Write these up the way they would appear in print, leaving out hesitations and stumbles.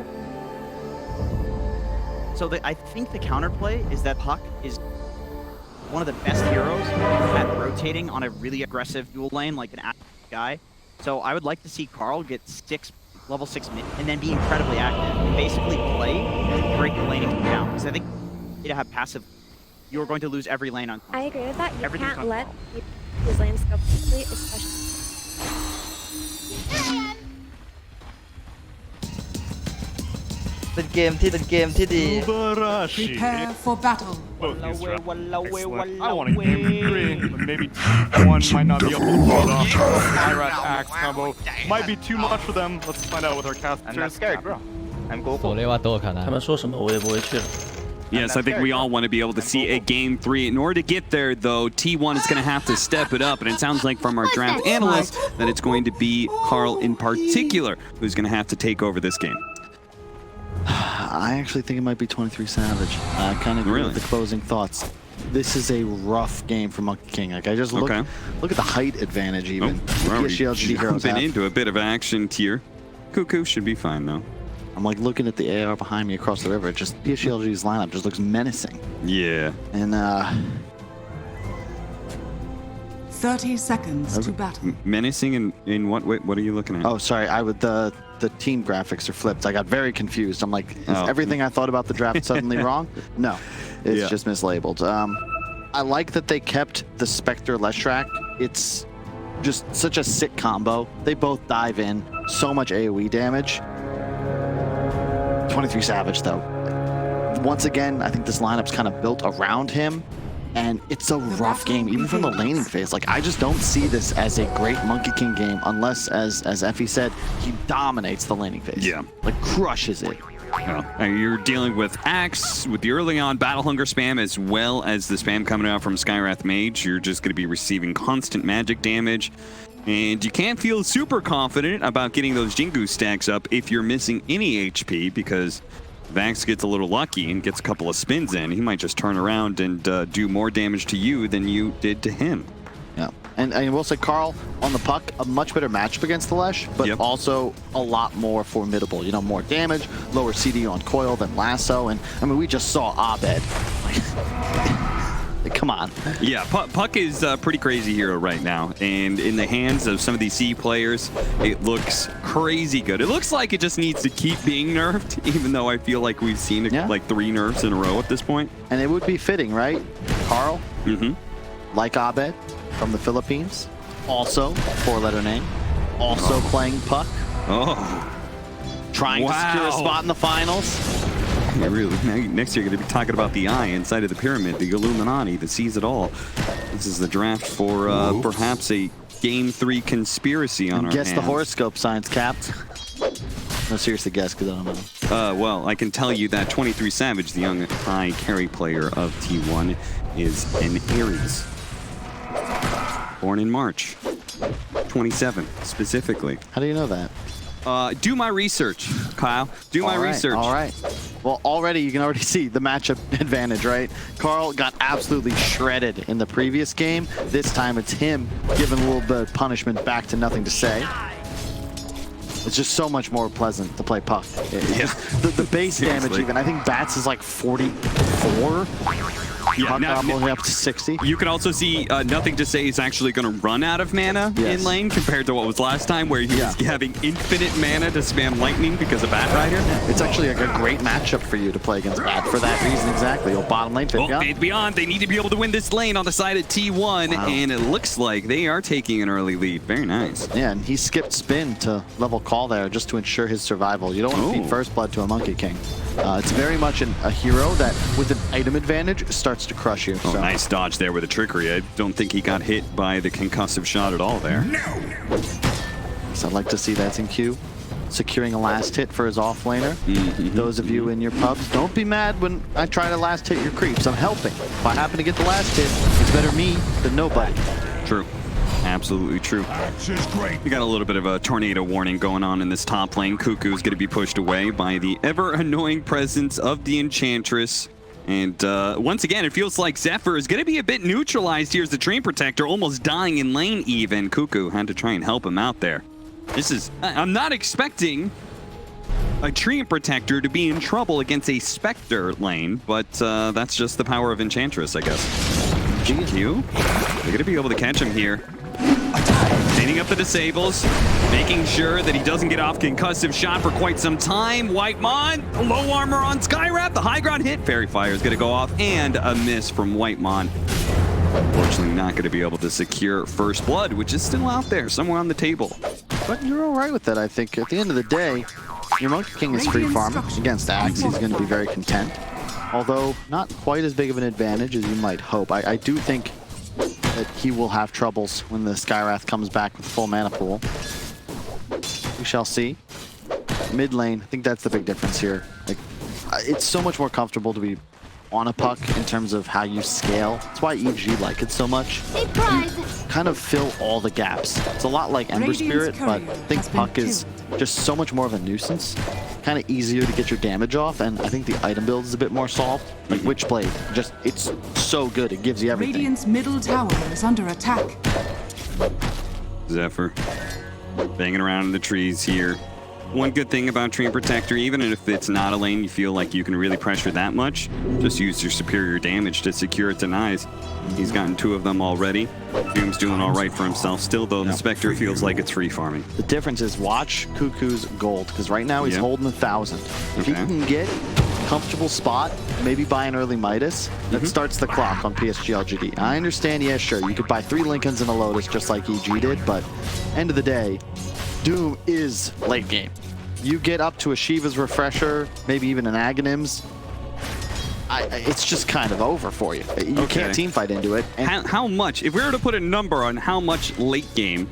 counter. So I think the counterplay is that Puck is one of the best heroes at rotating on a really aggressive dual lane, like an active guy. So I would like to see Carl get level 6 mid and then be incredibly active and basically play and break the laning down. Because I think to have passive, you're going to lose every lane on. I agree with that. You Everything's can't let these lanes go quickly, especially.เป็นเกมที่ดี Prepare for battle. Both these rounds. Excellent. I want a game 3, but maybe T1 might not be able to pull it off. Myrat Axe combo might be too much for them. Let's find out with our casters. I'm not scared, bro. I'm go 所以话多可能。他们说什么我也不会去了。 Yes, I think we all want to be able to see a game 3. In order to get there, though, T1 is going to have to step it up, and it sounds like from our draft analyst that it's going to be Carl in particular who's going to have to take over this game. I actually think it might be 23savage. I kind of agree with the closing thoughts. This is a rough game for Monkey King. Like I just look at the height advantage even. PSG.LGD heroes been into a bit of action tier. Cuckoo should be fine though. I'm like looking at the AR behind me across the river. It just PSG.LGD's lineup just looks menacing. Yeah. And 30 seconds to battle. Menacing in what way? What are you looking at? oh, sorry. The team graphics are flipped. I got very confused. I'm like, is everything I thought about the draft suddenly wrong? No, it's just mislabeled. I like that they kept the Spectre Leshrac. It's just such a sick combo. They both dive in, so much AoE damage. 23savage though. Once again, I think this lineup's kind of built around him. And it's a rough game, even from the laning phase. Like, I just don't see this as a great Monkey King game unless, as Effie said, he dominates the laning phase. Yeah. Like, crushes it. Well, you're dealing with Axe, with the early on Battle Hunger spam, as well as the spam coming out from Skywrath Mage. You're just going to be receiving constant magic damage. And you can't feel super confident about getting those Jingu stacks up if you're missing any HP, because Vax gets a little lucky and gets a couple of spins in. He might just turn around and do more damage to you than you did to him. Yeah, and I will say Carl on the Puck, a much better matchup against the Lesh, but also a lot more formidable. You know, more damage, lower CD on Coil than Lasso, and I mean we just saw Abed. Like, come on. Yeah, Puck is a pretty crazy hero right now, and in the hands of some of these C players, it looks crazy good. It looks like it just needs to keep being nerfed, even though I feel like we've seen like 3 nerfs in a row at this point. And it would be fitting, right? Carl, like Abed from the Philippines, also 4-letter name, also playing Puck. Trying to secure a spot in the finals. Yeah, really. Next year, you're going to be talking about the eye inside of the pyramid, the Illuminati that sees it all. This is the draft for perhaps a Game 3 conspiracy on our hands. Guess the horoscope signs, Capped. No, seriously, guess, because I don't know. Well, I can tell you that 23savage, the young high carry player of T1, is an Aries. Born in March. 27, specifically. How do you know that? Do my research, Kyle. Do my research. All right. Well, you can already see the matchup advantage, right? Carl got absolutely shredded in the previous game. This time it's him giving a little bit of punishment back to nothing to say. It's just so much more pleasant to play Puck. The base damage even, I think Bats is like 44. Yeah, now, only up to 60. You can also see Nothing to Say is actually going to run out of mana in lane compared to what was last time, where he was having infinite mana to spam lightning because of Bat Rider. It's actually like a great matchup for you to play against Bat for that reason exactly. Well, bottom lane, Faith Beyond. They need to be able to win this lane on the side of T1, and it looks like they are taking an early lead. Very nice. Yeah, and he skipped spin to level call there just to ensure his survival. You don't want to feed first blood to a Monkey King. It's very much a hero that, with an item advantage, starts to crush you. Oh, nice dodge there with a trickery. I don't think he got hit by the concussive shot at all there. So I'd like to see that in queue. Securing a last hit for his offlaner. Those of you in your pubs, don't be mad when I try to last hit your creeps. I'm helping. If I happen to get the last hit, it's better me than nobody. True. Absolutely true. We got a little bit of a tornado warning going on in this top lane. Cuckoo's going to be pushed away by the ever-annoying presence of the Enchantress. And once again, it feels like Zephyr is going to be a bit neutralized here as the Dream Protector, almost dying in lane even. Cuckoo had to try and help him out there. This is... I'm not expecting a Treant Protector to be in trouble against a Spectre lane, but that's just the power of Enchantress, I guess. GQ, they're going to be able to catch him here. Cleaning up the disables, making sure that he doesn't get off concussive shot for quite some time. Whitemon, low armor on Skywrath, the high ground hit. Fairy Fire is going to go off, and a miss from Whitemon. Unfortunately, not going to be able to secure first blood, which is still out there, somewhere on the table. But you're all right with that, I think. At the end of the day, your Monkey King is free farming against Axe. He's going to be very content. Although, not quite as big of an advantage as you might hope. I do think that he will have troubles when the Skywrath comes back with full mana pool. We shall see. Mid lane, I think that's the big difference here. Like, it's so much more comfortable to be on a puck in terms of how you scale. That's why EG like it so much. You kind of fill all the gaps. It's a lot like Ember Spirit, but I think puck is just so much more of a nuisance. Kind of easier to get your damage off, and I think the item build is a bit more solved. Like Witchblade, just it's so good. It gives you everything. Radiant's middle tower is under attack. Zephyr banging around in the trees here. One good thing about Treant Protector, even if it's not a lane you feel like you can really pressure that much, just use your superior damage to secure denies. He's gotten 2 of them already. Doom's doing all right for himself. Still, though, the Spectre feels like it's free farming. The difference is watch Cuckoo's gold, because right now he's holding 1,000. If he can get a comfortable spot, maybe buy an early Midas, that starts the clock on PSG.LGD. I understand, yeah, sure, you could buy 3 Lincolns and a Lotus just like EG did, but end of the day, Doom is late game. You get up to a Shiva's Refresher, maybe even an Aghanim's, it's just kind of over for you. You can't teamfight into it. And how much, if we were to put a number on how much late game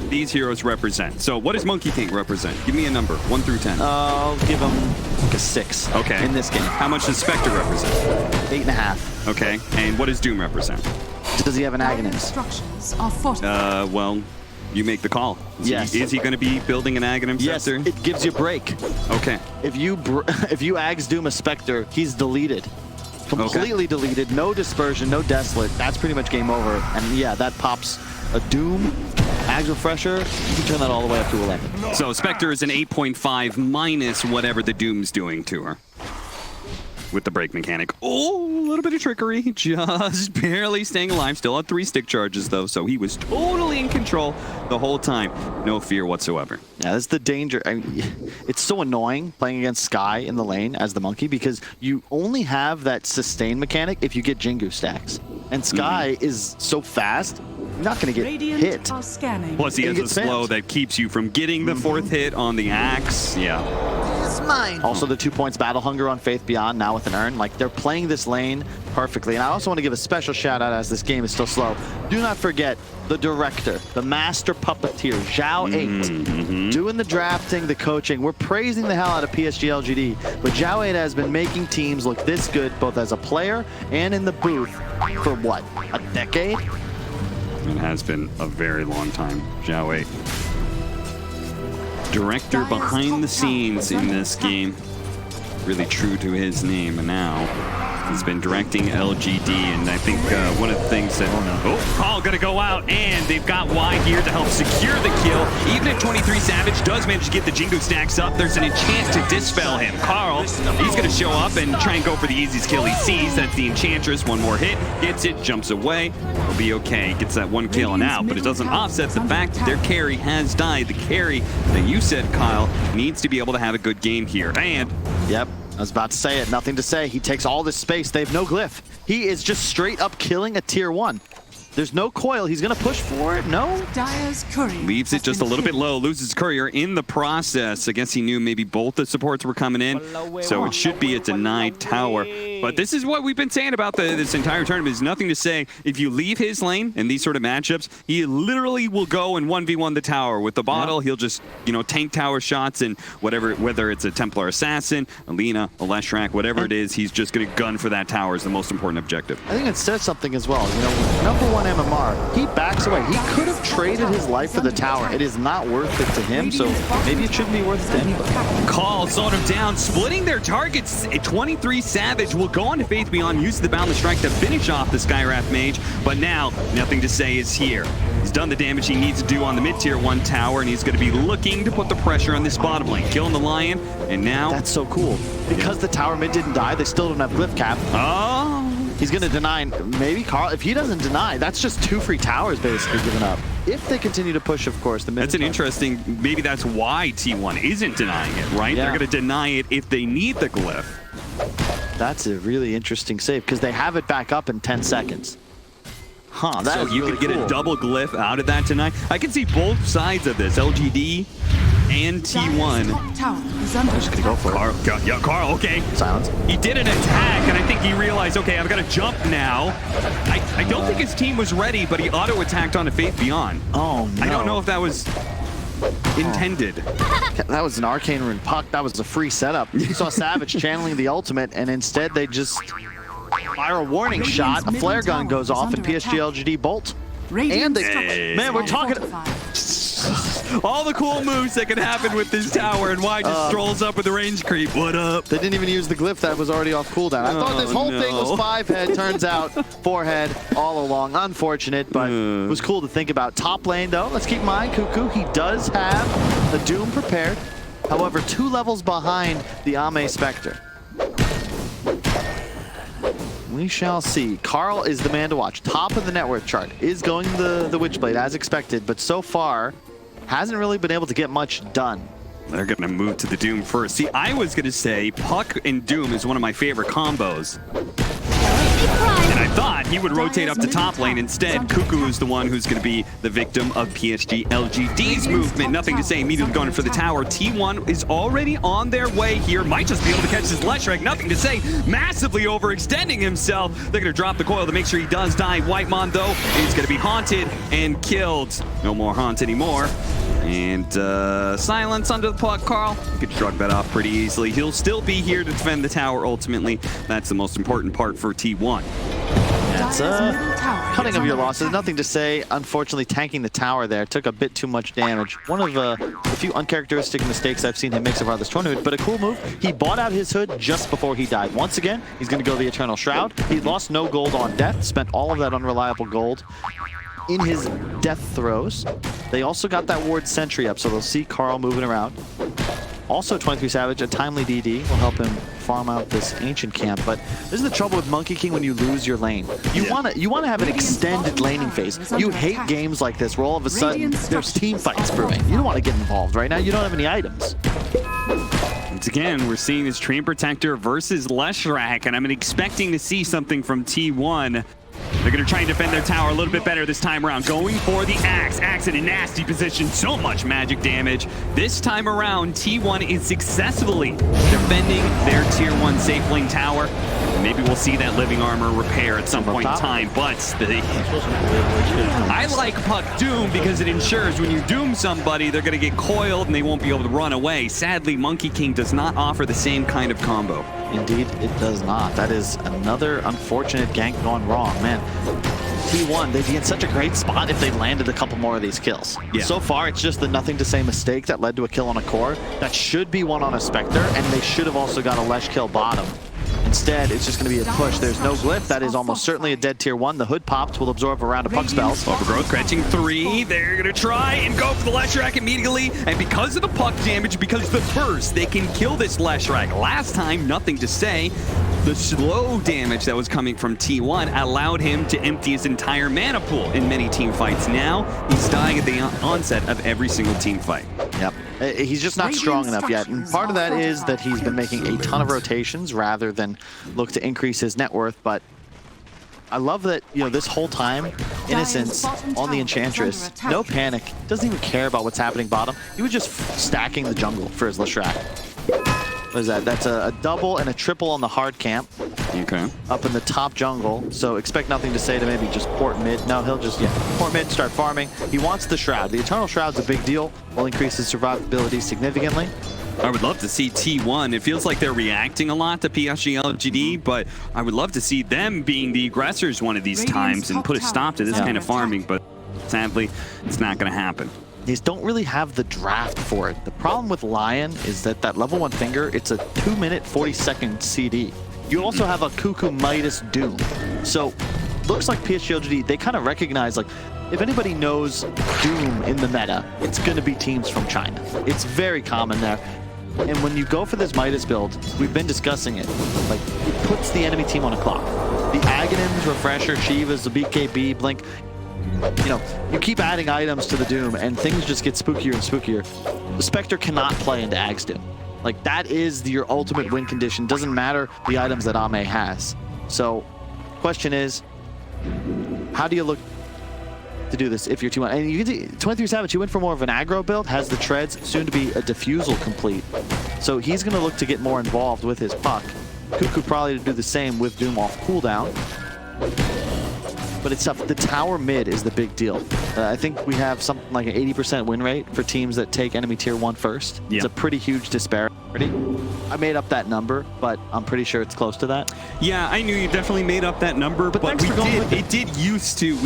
these heroes represent. So what does Monkey King represent? Give me a number, 1 through 10. I'll give him like a 6 in this game. How much does Spectre represent? 8.5. Okay, and what does Doom represent? Does he have an Aghanim's? Structures are fortified. Well, you make the call. Is he going to be building an Aghanim Scepter? Yes, it gives you a break. Okay. If you Ags Doom a Spectre, he's deleted. Completely deleted, no dispersion, no desolate. That's pretty much game over. And yeah, that pops a Doom, Ags Refresher, you can turn that all the way up to 11. So Spectre is an 8.5 minus whatever the Doom's doing to her. With the break mechanic. Oh, a little bit of trickery. Just barely staying alive. Still had 3 stick charges, though, so he was totally in control the whole time. No fear whatsoever. Yeah, that's the danger. I mean, it's so annoying playing against Sky in the lane as the Monkey because you only have that sustain mechanic if you get Jingu stacks. And Sky is so fast, you're not going to get hit. Plus, he has a slow that keeps you from getting the 4th hit on the axe. Yeah. Mine. Also, the 2 points Battle Hunger on Faith Beyond now with an Urn. Like, they're playing this lane perfectly. And I also want to give a special shout out as this game is still slow. Do not forget the director, the master puppeteer, Zhao 8, doing the drafting, the coaching. We're praising the hell out of PSG.LGD, but Zhao 8 has been making teams look this good both as a player and in the booth for what, a decade? It has been a very long time. Zhao 8. Director behind the scenes in this game. Really true to his name, and now he's been directing LGD, and I think one of the things that... Carl gonna go out, and they've got Y here to help secure the kill. Even if 23savage does manage to get the Jingu stacks up, there's an enchant to dispel him. Carl, he's gonna show up and try and go for the easiest kill he sees. That's the Enchantress. One more hit, gets it, jumps away. He'll be okay, gets that 1 kill and out, but it doesn't offset the fact that their carry has died. The carry that you said, Kyle, needs to be able to have a good game here. And... Yep. I was about to say it, nothing to say. He takes all this space. They have no glyph. He is just straight up killing a tier 1. There's no coil. He's going to push for it. No. Dire's courier leaves it just a little bit low. Loses courier in the process. I guess he knew maybe both the supports were coming in. So it should be a denied tower. But this is what we've been saying about this entire tournament. There's nothing to say. If you leave his lane in these sort of matchups, he literally will go and 1v1 the tower. With the bottle, he'll just, you know, tank tower shots and whatever, whether it's a Templar Assassin, Alina, a Leshrac, whatever it is, he's just going to gun for that tower is the most important objective. I think it says something as well. You know, #1 MMR, he backs away. He could have traded his life for the tower. It is not worth it to him, so maybe it shouldn't be worth it to him. Call slowed him down, splitting their targets. 23savage will go on to Faith Beyond, use the Boundless Strike to finish off the Skywrath Mage, but now nothing to say is here. He's done the damage he needs to do on the mid-tier 1 tower, and he's going to be looking to put the pressure on this bottom lane. Killing the Lion, and now... That's so cool. Because the tower mid didn't die, they still don't have glyph cap. Oh! He's going to deny, maybe Carl, if he doesn't deny, that's just 2 free towers basically given up. If they continue to push, of course, the mid. That's an interesting, maybe that's why T1 isn't denying it, right? Yeah. They're going to deny it if they need the glyph. That's a really interesting save because they have it back up in 10 seconds. Huh, that So is you really could get cool. a double glyph out of that tonight. I can see both sides of this, LGD and Dire's T1. top tower is under Just gonna go for it. Carl, okay. Silence. He did an attack, and I think he realized, okay, I've got to jump now. I don't think his team was ready, but he auto-attacked onto Faith Beyond. Oh, no. I don't know if that was intended. That was an arcane rune puck. That was a free setup. You saw Savage channeling the ultimate, and instead they just fire a warning shot. A flare gun goes off, and PSG.LGD bolt. And they, man, we're talking. All the cool moves that can happen with this tower, and why just strolls up with the range creep. What up? They didn't even use the glyph that was already off cooldown. I thought this whole thing was 5 head. Turns out 4 head all along. Unfortunate, but it was cool to think about. Top lane, though, let's keep in mind, Cuckoo, he does have the Doom prepared. However, 2 levels behind the Ame Spectre. We shall see. Carl is the man to watch. Top of the net worth chart is going the Witchblade as expected, but so far hasn't really been able to get much done. They're going to move to the Doom first. See, I was going to say Puck and Doom is one of my favorite combos. And I thought he would rotate up to top lane. Instead, Cuckoo is the one who's going to be the victim of PSG.LGD's movement. Nothing to say, immediately going for the tower. T1 is already on their way here. Might just be able to catch this Leshrac. Nothing to say, massively overextending himself. They're going to drop the coil to make sure he does die. Whitemon, though, is going to be haunted and killed. No more haunt anymore. And silence under the puck, Carl. You could shrug that off pretty easily. He'll still be here to defend the tower ultimately. That's the most important part for T1. That's cutting of your losses. Nothing to say. Unfortunately, tanking the tower there took a bit too much damage. One of a few uncharacteristic mistakes I've seen him make so far this tournament, but a cool move. He bought out his hood just before he died. Once again, he's going to go the Eternal Shroud. He lost no gold on death, spent all of that unreliable gold in his death throws. They also got that ward sentry up, so they'll see Carl moving around. Also, 23savage, a timely DD will help him farm out this ancient camp. But this is the trouble with Monkey King when you lose your lane. You wanna have an extended laning phase. You hate games like this where all of a sudden there's team fights brewing. You don't want to get involved right now. You don't have any items. Once again, we're seeing this Train Protector versus Leshrac, and I'm expecting to see something from T1. They're going to try and defend their tower a little bit better this time around. Going for the Axe. Axe in a nasty position. So much magic damage. This time around, T1 is successfully defending their tier 1 safe lane tower. Maybe we'll see that living armor repair at some point in time, but I like Puck Doom because it ensures when you doom somebody, they're going to get coiled and they won't be able to run away. Sadly, Monkey King does not offer the same kind of combo. Indeed, it does not. That is another unfortunate gank gone wrong, man. T1, they'd be in such a great spot if they landed a couple more of these kills. Yeah. So far, it's just the nothing to say mistake that led to a kill on a core. That should be one on a Spectre, and they should have also got a Lesh kill bottom. Instead, it's just going to be a push. There's no glyph. That is almost certainly a dead tier 1. The hood popped will absorb a round of puck spells. Overgrowth catching 3. They're going to try and go for the Leshrac immediately. And because of the puck damage, because of the burst, they can kill this Leshrac. Last time, nothing to say. The slow damage that was coming from T1 allowed him to empty his entire mana pool in many team fights. Now, he's dying at the onset of every single team fight. Yep. He's just not strong enough yet. And part of that is that he's been making a ton of rotations rather than look to increase his net worth. But I love that, you know, this whole time, Innocence on the Enchantress, no panic, doesn't even care about what's happening bottom. He was just stacking the jungle for his Leshrac. What is that? That's a double and a triple on the hard camp. Okay. Up in the top jungle, so expect nothing to say to maybe just port mid. No, he'll just, port mid, start farming. He wants the Shroud. The Eternal Shroud's a big deal. Will increase his survivability significantly. I would love to see T1. It feels like they're reacting a lot to PSG.LGD, but I would love to see them being the aggressors one of these times and put a stop to this kind of farming, but sadly, it's not going to happen. These don't really have the draft for it. The problem with Lion is that level 1 finger, it's a 2-minute, 40-second CD. You also have a Cuckoo Midas Doom. So, looks like PSG.LGD, they kind of recognize, like, if anybody knows Doom in the meta, it's going to be teams from China. It's very common there. And when you go for this Midas build, we've been discussing it. Like, it puts the enemy team on a clock. The Aghanims, Refresher, Shivas, the BKB, Blink, you know, you keep adding items to the Doom and things just get spookier and spookier. The Spectre cannot play into Ag's Doom. Like, that is your ultimate win condition. Doesn't matter the items that Ame has. So, question is, how do you look to do this if you're 2-1? And you can see 23savage, he went for more of an aggro build, has the treads, soon to be a defusal complete. So he's going to look to get more involved with his puck. Cuckoo probably to do the same with Doom off cooldown. But it's tough. The tower mid is the big deal. I think we have something like an 80% win rate for teams that take enemy tier 1 first. Yeah. It's a pretty huge disparity. I made up that number, but I'm pretty sure it's close to that. Yeah, I knew you definitely made up that number, but we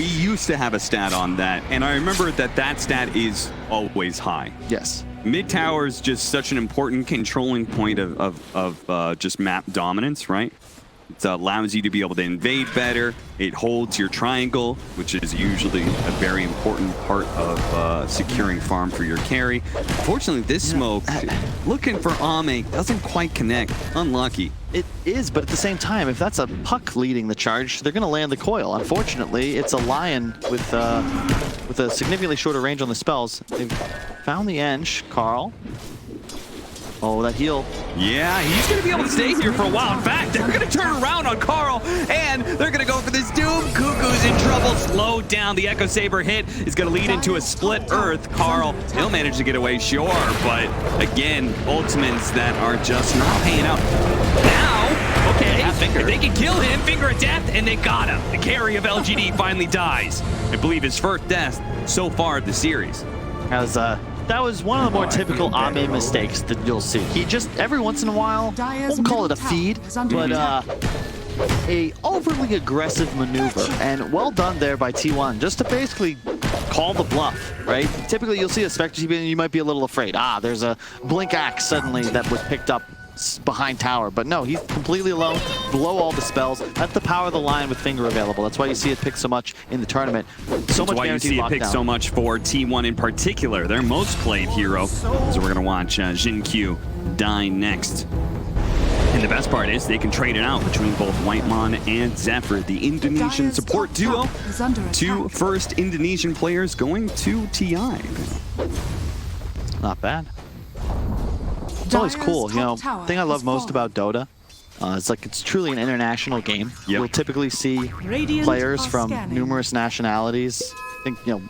used to have a stat on that, and I remember that stat is always high. Yes. Mid tower is just such an important controlling point of just map dominance, right? It allows you to be able to invade better. It holds your triangle, which is usually a very important part of securing farm for your carry. Unfortunately, this smoke, looking for Ame, doesn't quite connect. Unlucky. It is, but at the same time, if that's a puck leading the charge, they're going to land the coil. Unfortunately, it's a lion with a significantly shorter range on the spells. They've found the Ench, Carl. Oh, that heal. Yeah, he's going to be able to stay here for a while. In fact, they're going to turn around on Carl, and they're going to go for this Doom. Cuckoo's in trouble. Slowed down. The Echo Saber hit is going to lead into a split Earth. Carl, he'll manage to get away, sure, but again, ultimates that are just not paying out. Now, okay, if they can kill him, Finger of Death, and they got him. The carry of LGD finally dies. I believe his first death so far of the series. That was one of the more typical Ame mistakes that you'll see. He just, every once in a while, won't call it a feed, but a overly aggressive maneuver. And well done there by T1, just to basically call the bluff, right? Typically, you'll see a Spectre TP and you might be a little afraid. There's a Blink Axe suddenly that was picked up behind tower, but no, he's completely alone, blow all the spells. That's the power of the line with Finger available. That's why you see it picked so much in the tournament. So much guaranteed lockdown. That's why you see it picked so much for T1 in particular, their most played hero. So we're gonna watch Jin Q die next. And the best part is they can trade it out between both Whitemon and Zephyr, the Indonesian support duo. 2 first Indonesian players going to TI. Not bad. It's always cool, you know. The thing I love most about Dota is like it's truly an international game. Yep. You'll typically see players from numerous nationalities. I think, you know,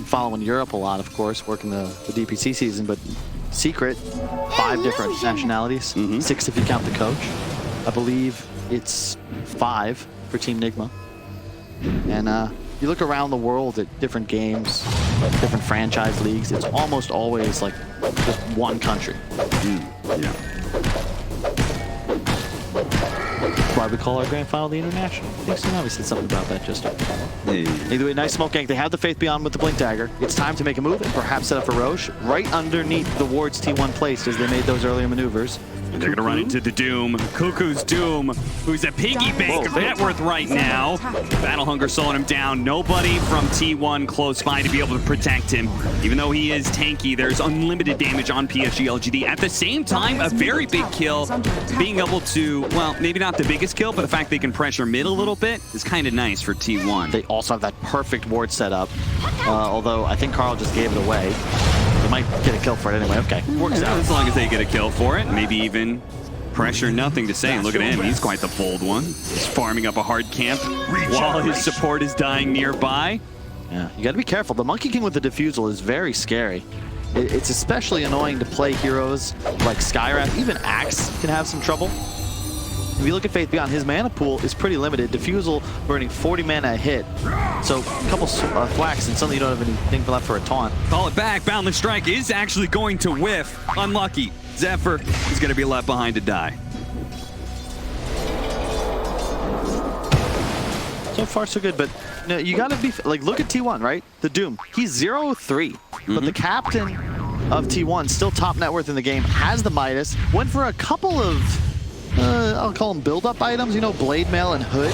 following Europe a lot, of course, working the DPC season, but Secret, 5 different nationalities, 6 if you count the coach. I believe it's 5 for Team Nigma. And you look around the world at different games, different franchise leagues, it's almost always like just one country. Yeah. That's why we call our grand final the International. I think Tsunami said something about that just now. Either way, nice smoke gank. They have the Faith Beyond with the Blink Dagger. It's time to make a move and perhaps set up a Roche right underneath the wards T1 placed as they made those earlier maneuvers. And they're going to run into the Doom. Cuckoo's Doom, who's a piggy bank of net worth right now. Battle Hunger slowing him down. Nobody from T1 close by to be able to protect him. Even though he is tanky, there's unlimited damage on PSG.LGD. At the same time, a very big kill. Being able to, well, maybe not the biggest kill, but the fact they can pressure mid a little bit is kind of nice for T1. They also have that perfect ward setup, although I think Carl just gave it away. They might get a kill for it anyway. Okay, works out. As long as they get a kill for it, maybe even pressure, nothing to say. And look at him, he's quite the bold one. He's farming up a hard camp while his support is dying nearby. Yeah, you gotta be careful. The Monkey King with the defusal is very scary. It's especially annoying to play heroes like Skywrath. Even Axe can have some trouble. If you look at Faith Beyond, his mana pool is pretty limited. Defusal burning 40 mana a hit. So a couple thwacks and suddenly you don't have anything left for a taunt. Call it back. Boundless Strike is actually going to whiff. Unlucky. Zephyr is going to be left behind to die. So far, so good, but you know, you gotta be, like, look at T1, right? The Doom, he's 0-3, but the captain of T1, still top net worth in the game, has the Midas, went for a couple of, I'll call them build-up items, you know, Blade Mail and Hood.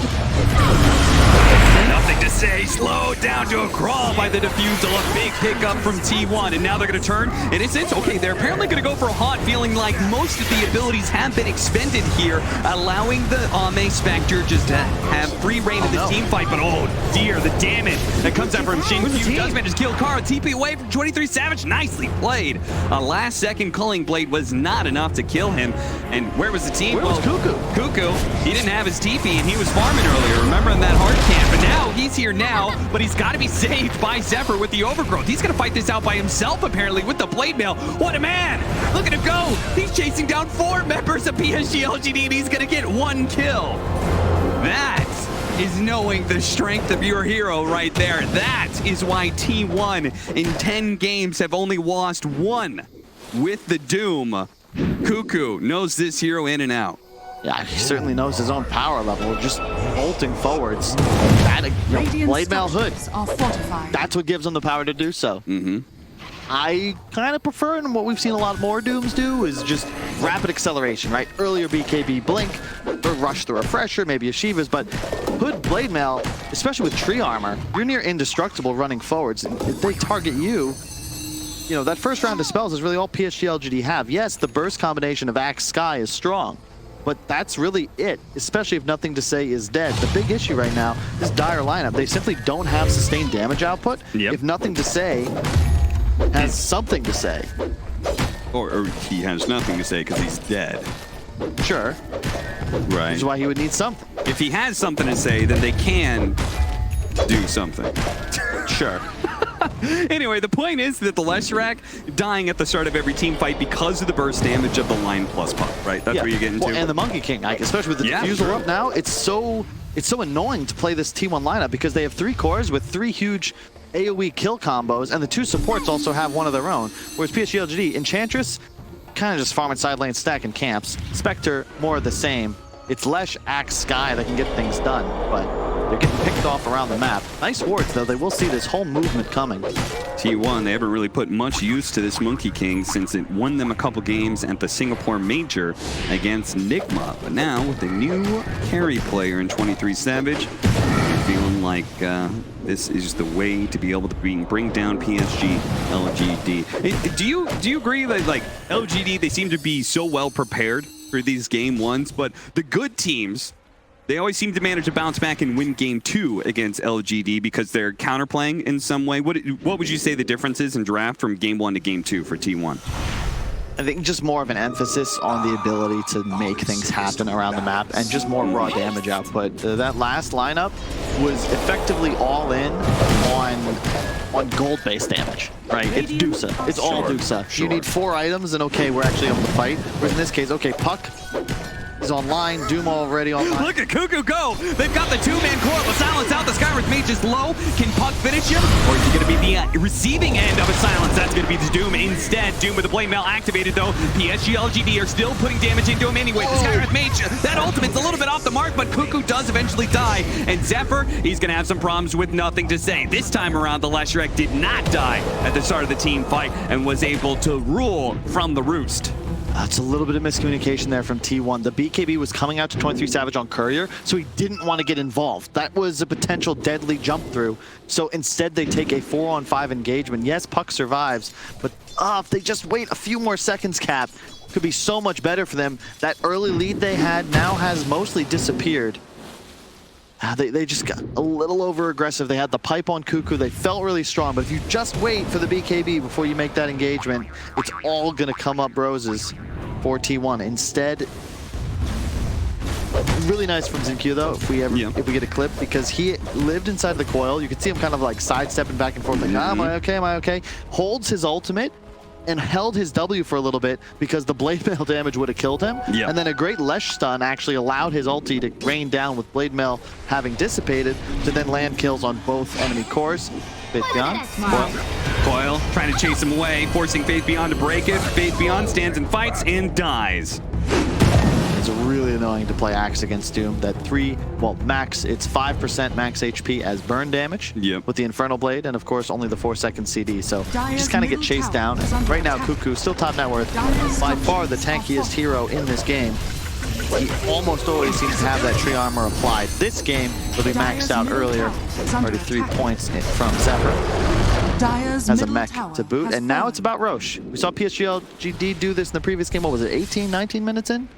Enough Nothing to say. Slowed down to a crawl by the defusal. A big pickup from T1. And now they're going to turn. And it's okay, they're apparently going to go for a haunt, feeling like most of the abilities have been expended here, allowing the Spectre just to have free reign of this team fight. But oh dear, the damage that comes out from Xingqiu does manage to kill Carl. TP away from 23savage. Nicely played. A last second Culling Blade was not enough to kill him. And where was the team? Where was Cuckoo? Cuckoo, he didn't have his TP and he was farming earlier. Remember in that hard camp, but now he's here now, but he's got to be saved by Zephyr with the overgrowth. He's going to fight this out by himself apparently with the blade mail. What a man! Look at him go! He's chasing down 4 members of PSG.LGD and he's going to get 1 kill. That is knowing the strength of your hero right there. That is why T1 in 10 games have only lost 1 with the Doom. Cuckoo knows this hero in and out. Yeah, he certainly knows his own power level, just bolting forwards. That, blade mail hood. Are fortified. That's what gives him the power to do so. I kind of prefer, and what we've seen a lot more Dooms do, is just rapid acceleration, right? Earlier BKB blink, or rush the refresher, maybe a Shiva's, but hood blade mail, especially with tree armor, you're near indestructible running forwards. If they target you, you know, that first round of spells is really all PSG.LGD have. Yes, the burst combination of Axe Sky is strong, but that's really it, especially if Nothing to Say is dead. The big issue right now is Dire lineup. They simply don't have sustained damage output. If Nothing to Say has something to say. Or he has nothing to say because he's dead. Sure. Right. Which is why he would need something. If he has something to say, then they can do something. Sure. Anyway, the point is that the Leshrac dying at the start of every team fight because of the burst damage of the line plus pop, right? That's what you're getting to. And the Monkey King, like, especially with the diffusal up now, it's so annoying to play this T1 lineup because they have 3 cores with 3 huge AoE kill combos, and the 2 supports also have one of their own. Whereas PSG.LGD, Enchantress, kind of just farming side lane, stacking camps. Spectre, more of the same. It's Lesh, Axe, Sky that can get things done, but they're getting picked off around the map. Nice wards, though. They will see this whole movement coming. T1, they haven't really put much use to this Monkey King since it won them a couple games at the Singapore Major against Nigma. But now, with a new carry player in 23savage, feeling like this is the way to be able to bring down PSG.LGD. Do you agree that, like, LGD, they seem to be so well prepared for these game 1s, but the good teams, they always seem to manage to bounce back and win game 2 against LGD because they're counterplaying in some way? What would you say the difference is in draft from game 1 to game 2 for T1? I think just more of an emphasis on the ability to make things happen around the map and just more raw damage output. That last lineup was effectively all in on gold-based damage, right? It's Dusa. It's all Dusa. You need 4 items and okay, we're actually able to fight. Whereas in this case, okay, Puck is online, Doom already online. Look at Cuckoo go! They've got the 2-man core. The silence out. The Skyward Mage is low. Can Puck finish him? Or is it going to be the receiving end of a silence? That's going to be the Doom instead. Doom with the blade mail activated though. PSG.LGD are still putting damage into him anyway. The Skyward Mage, that ultimate's a little bit off the mark, but Cuckoo does eventually die. And Zephyr, he's going to have some problems with Nothing to Say. This time around, the Leshrac did not die at the start of the team fight and was able to rule from the roost. That's a little bit of miscommunication there from T1. The BKB was coming out to 23savage on Courier, so he didn't want to get involved. That was a potential deadly jump through. So instead they take a 4-on-5 engagement. Yes, Puck survives, but if they just wait a few more seconds, Cap, could be so much better for them. That early lead they had now has mostly disappeared. They just got a little over aggressive. They had the pipe on Cuckoo. They felt really strong, but if you just wait for the BKB before you make that engagement, it's all gonna come up roses for T1. Instead, really nice from Xingqiu though, if we get a clip, because he lived inside the coil. You can see him kind of like sidestepping back and forth, like, am I okay, am I okay? Holds his ultimate and held his W for a little bit because the blade mail damage would have killed him. And then a great Lesh stun actually allowed his ulti to rain down with blade mail having dissipated to then land kills on both enemy cores. Faith Beyond. Coil trying to chase him away, forcing Faith Beyond to break it. Faith Beyond stands and fights and dies. It's really annoying to play Axe against Doom. That max, it's 5% max HP as burn damage with the Infernal Blade, and of course only the 4-second CD, so you just kind of get chased down. Right now, Cuckoo, still top net worth, by far the tankiest hero in this game. he almost always seems to have that tree armor applied. This game will be maxed out earlier. 33 points from Zephyr. Has a mech to boot, and now it's about Roche. We saw PSG.LGD do this in the previous game. What was it, 18, 19 minutes in?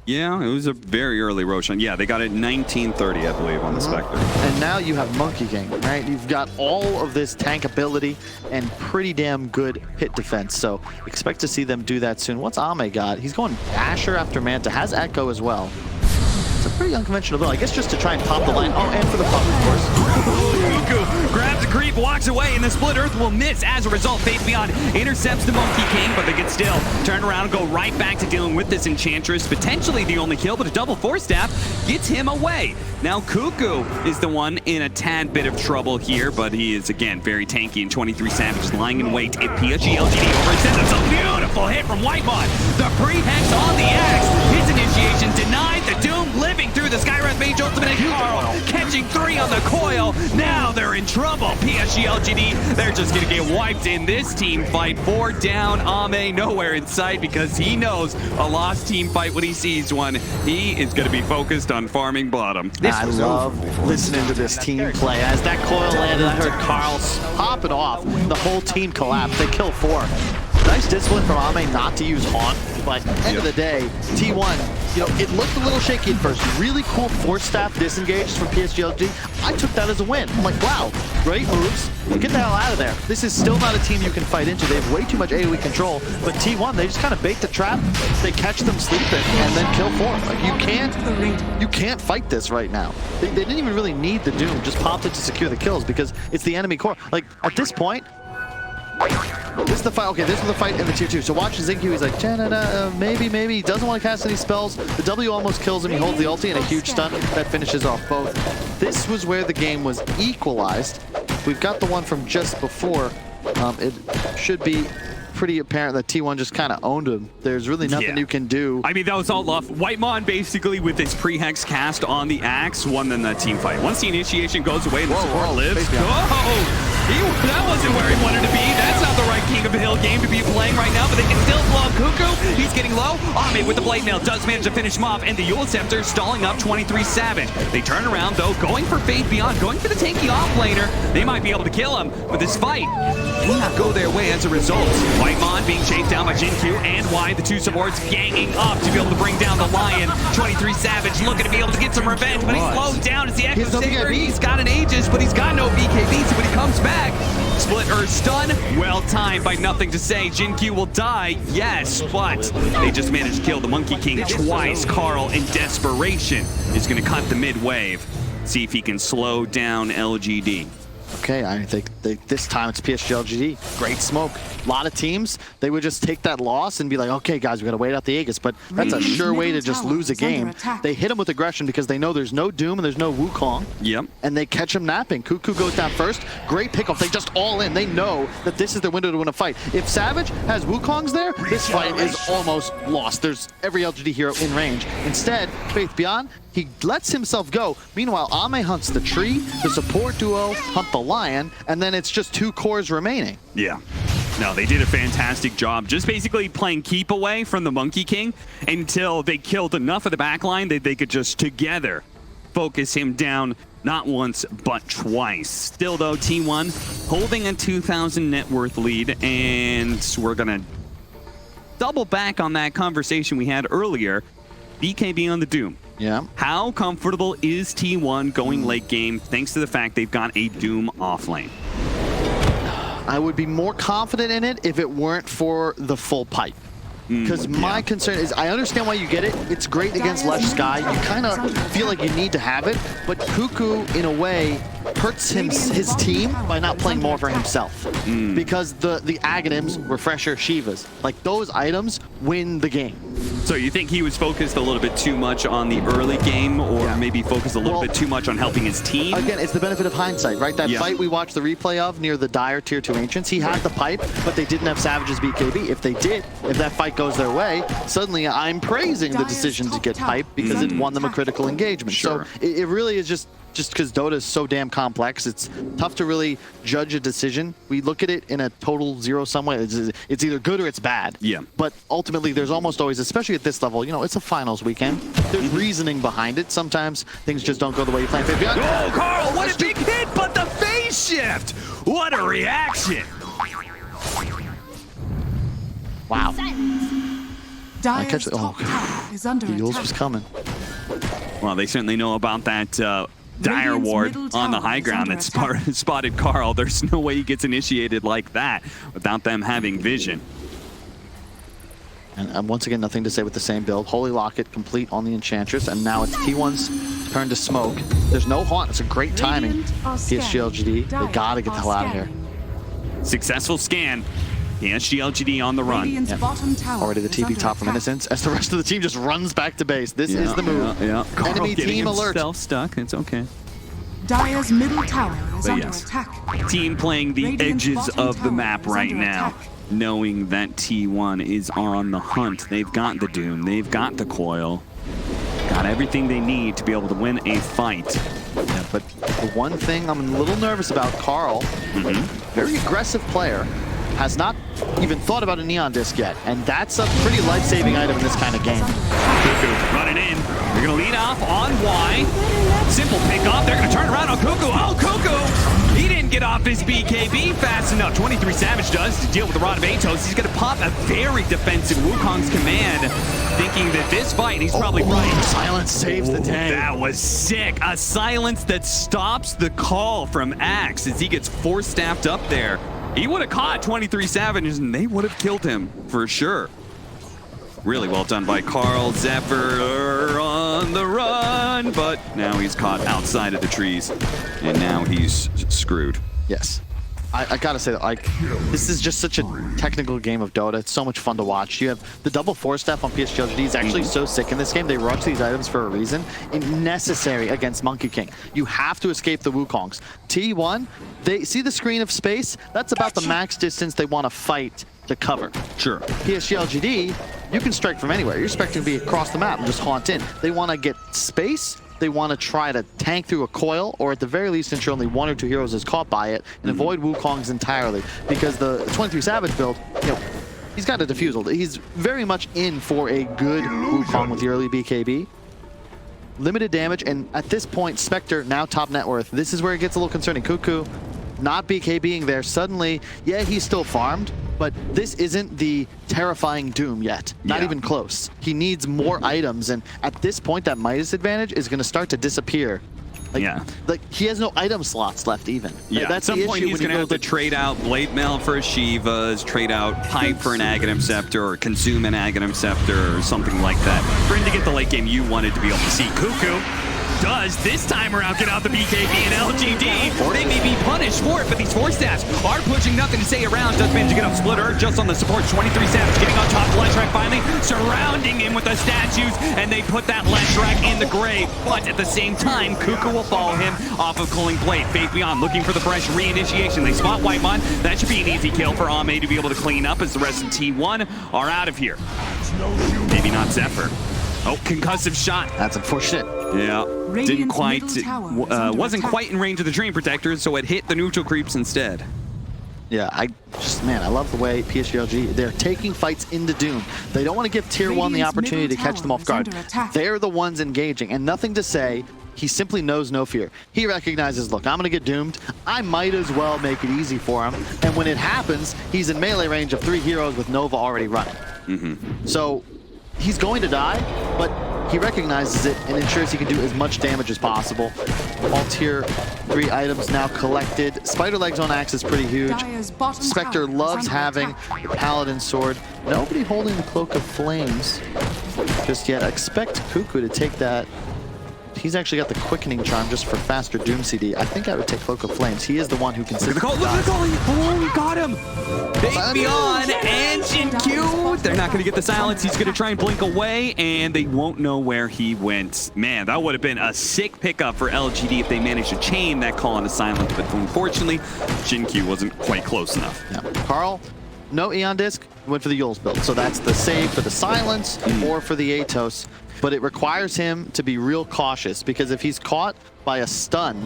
Yeah, it was a very early Roshan. Yeah, they got it 1930, I believe, on the Spectre. And now you have Monkey King, right? You've got all of this tank ability and pretty damn good hit defense. So expect to see them do that soon. What's Ame got? He's going Dasher after Manta. Has Echo as well. It's a pretty unconventional build, I guess, just to try and pop the line. Oh, and for the pop, of course. Cuckoo grabs a creep, walks away, and the Split Earth will miss. As a result, Faith Beyond intercepts the Monkey King, but they can still turn around and go right back to dealing with this Enchantress. Potentially the only kill, but a double Force Staff gets him away. Now Cuckoo is the one in a tad bit of trouble here, but he is, again, very tanky, and 23savage is lying in wait. If PSG.LGD overextends, it's a beautiful hit from Whitemon. The pre-hex on the Axe. His initiation denied. The Doom living through the Skywrath Mage ultimate, and Carl catching 3 on the coil. Now they're in trouble. PSG.LGD, they're just going to get wiped in this team fight. 4 down, Ame nowhere in sight because he knows a lost team fight when he sees one. He is going to be focused on farming bottom. I love listening to this team play. As that coil landed, I heard Carl pop it off. The whole team collapsed. They kill 4. Nice discipline from Ame not to use Haunt, but at the end of the day, T1, you know, it looked a little shaky at first. Really cool Force Staff disengages from PSG.LGD. I took that as a win. I'm like, wow, great moves. Get the hell out of there. This is still not a team you can fight into. They have way too much AoE control, but T1, they just kind of bait the trap. They catch them sleeping and then kill 4. Like, you can't fight this right now. They didn't even really need the Doom, just popped it to secure the kills because it's the enemy core. Like, at this point, this is the fight. Okay, this is the fight in the tier 2. So watch Zincu. He's like, maybe. He doesn't want to cast any spells. The W almost kills him. He holds the ulti and a huge stun that finishes off both. This was where the game was equalized. We've got the one from just before. It should be pretty apparent that T1 just kind of owned him. There's really nothing you can do. I mean, that was all Luff. Whitemon basically with his pre-hex cast on the Axe won then the team fight. Once the initiation goes away and the support lives, that wasn't where he wanted to be. That's not the right King of the Hill game to be playing right now, but they can still blow up Cuckoo. He's getting low. Ame with the Blade Nail does manage to finish him off, and the Yule Scepter stalling up 23savage. They turn around though, going for Faith Beyond, going for the tanky offlaner. They might be able to kill him, but this fight will not go their way as a result. Whitemon being chased down by Jin-Q and Y, the 2 supports ganging up to be able to bring down the Lion. 23savage looking to be able to get some revenge, but he's slowed down as the Echo Saber. He's got an Aegis, but he's got no BKB, so when he comes back, Split Earth stun, well timed by Nothing to Say. Jin-Q will die, yes, but they just managed to kill the Monkey King twice. Carl, in desperation, is going to cut the mid-wave. See if he can slow down LGD. Okay, I think this time it's PSG.LGD. Great smoke. A lot of teams, they would just take that loss and be like, okay, guys, we got to wait out the Aegis, but that's a sure way to just lose a game. They hit him with aggression because they know there's no Doom and there's no Wukong. Yep. And they catch him napping. Cuckoo goes down first. Great pickoff. They just all in. They know that this is their window to win a fight. If Savage has Wukongs there, this fight is almost lost. There's every LGD hero in range. Instead, Faith Beyond, he lets himself go. Meanwhile, Ame hunts the tree, the support duo hunt the Lion, and then it's just 2 cores remaining. Yeah. No, they did a fantastic job just basically playing keep away from the Monkey King until they killed enough of the backline that they could just together focus him down not once but twice. Still though, T1 holding a 2,000 net worth lead, and we're gonna double back on that conversation we had earlier. BKB on the Doom. Yeah. How comfortable is T1 going late game thanks to the fact they've got a Doom off lane? I would be more confident in it if it weren't for the full pipe. Because my concern is, I understand why you get it. It's great against Lesh Sky. You kind of feel like you need to have it, but Cuckoo, in a way, hurts his team by not playing more for himself. Because the Aghanims, Refresher, Shivas, like those items win the game. So you think he was focused a little bit too much on the early game, or maybe focused a little bit too much on helping his team? Again, it's the benefit of hindsight, right? That fight we watched the replay of near the Dire Tier 2 Ancients, he had the pipe, but they didn't have Savage's BKB. If they did, if that fight goes their way, suddenly I'm praising the decision to get pipe because it won them a critical engagement. So it really is just just because Dota is so damn complex, it's tough to really judge a decision. We look at it in a total zero-sum way. It's either good or it's bad. Yeah. But ultimately, there's almost always, especially at this level, you know, it's a finals weekend. There's reasoning behind it. Sometimes things just don't go the way you plan. Oh, Carl, what a big hit, but the phase shift! What a reaction! Wow. Dire's Oh, top tower is under the Yules attack. was coming. Well, they certainly know about that dire Radiant's ward middle on the tower high is ground under that spotted Carl. There's no way he gets initiated like that without them having vision. And once again, nothing to say with the same build. Holy Locket complete on the Enchantress, and now it's T1's turn to smoke. There's no haunt. It's a great timing. Radiant are PSG.LGD, scanning. they gotta get the hell out of here. Successful scan. PSG.LGD on the run. Radiant's bottom tower Already the is TP under top from attack. Innocence as the rest of the team just runs back to base. This is the move. Carl Enemy getting team alert. himself stuck. It's okay. Dire's middle tower is But under yes. attack. Team playing the Radiant's edges bottom of the tower map is right under now, attack. knowing that T1 is on the hunt. They've got the Doom, they've got the Coil, got everything they need to be able to win a fight. Yeah, but the one thing I'm a little nervous about, Carl, very aggressive player, has not even thought about a Neon Disc yet, and that's a pretty life-saving item in this kind of game. Cuckoo running in. They're going to lead off on Y. Simple pick off. They're going to turn around on Cuckoo. Oh, Cuckoo! He didn't get off his BKB fast enough. 23savage does to deal with the Rod of Atos. He's going to pop a very defensive Wukong's command, thinking that this fight, he's probably right. Silence saves the day. That was sick. A silence that stops the call from Axe as he gets force-staffed up there. He would have caught 23savage and they would have killed him for sure. Really well done by Carl. Zephyr on the run, but now he's caught outside of the trees and now he's screwed. Yes. I gotta say that, like, this is just such a technical game of Dota. It's so much fun to watch. You have the double force staff on PSG.LGD is actually so sick in this game. They rush these items for a reason. It's necessary against Monkey King. You have to escape the Wukongs. T1, they see the screen of space. That's about the max distance they want to fight to cover. Sure. PSG.LGD, you can strike from anywhere. You're expecting to be across the map and just haunt in. They want to get space. They want to try to tank through a coil, or at the very least ensure only one or two heroes is caught by it, and avoid Wukongs entirely. Because the 23savage build, you know, he's got a defusal. He's very much in for a good Wukong with the early BKB. Limited damage, and at this point, Spectre, now top net worth. This is where it gets a little concerning. Cuckoo, not BKBing there. Suddenly, yeah, he's still farmed, but this isn't the terrifying Doom yet. Not even close. He needs more items, and at this point, that Midas advantage is going to start to disappear. Like he has no item slots left even. Yeah, That's at some the point issue he's when going to you have to trade out Blade Mail for a Shivas, trade out Pipe for an Aghanim Scepter, or consume an Aghanim Scepter, or something like that. For him to get the late game you wanted to be able to see. Cuckoo does this time around get out the BKB and LGD. They may be punished for it, but these force staffs are pushing nothing to say around. Does manage to get up Splitter just on the support. 23savage getting on top of Leshrac finally, surrounding him with the statues, and they put that Leshrac in the grave. But at the same time, Cuckoo will follow him off of Cooling Blade. Faith Beyond looking for the fresh re-initiation. They spot Whitemon. That should be an easy kill for Ame to be able to clean up as the rest of T1 are out of here. Maybe not Zephyr. Oh, concussive shot. That's unfortunate. Yeah, didn't Radiant's quite, middle tower is under wasn't attack. quite in range of the Dream Protector, so it hit the neutral creeps instead. Yeah, I love the way PSG.LGD, they're taking fights into Doom. They don't want to give Tier 1 the Radiant's opportunity to middle catch them off tower is guard. under attack. They're the ones engaging, and nothing to say. He simply knows no fear. He recognizes, look, I'm going to get doomed. I might as well make it easy for him. And when it happens, he's in melee range of 3 heroes with Nova already running. So he's going to die, but he recognizes it and ensures he can do as much damage as possible. All tier 3 items now collected. Spider Legs on Axe is pretty huge. Dire's bottom Spectre tower is loves under having attack. the Paladin Sword. Nobody holding the Cloak of Flames just yet. I expect Cuckoo to take that. He's actually got the Quickening Charm just for faster Doom CD. I think I would take Cloak of Flames. He is the one who can Look at the goal, look at the goal. Oh, he got him. Faith Beyond and Jin-Q. They're not going to get the silence. He's going to try and blink away, and they won't know where he went. Man, that would have been a sick pickup for LGD if they managed to chain that call into silence, but unfortunately, Jin-Q wasn't quite close enough. Yeah. Carl, no Eon Disc, went for the Yules build. So that's the save for the silence or for the Atos. but it requires him to be real cautious, because if he's caught by a stun,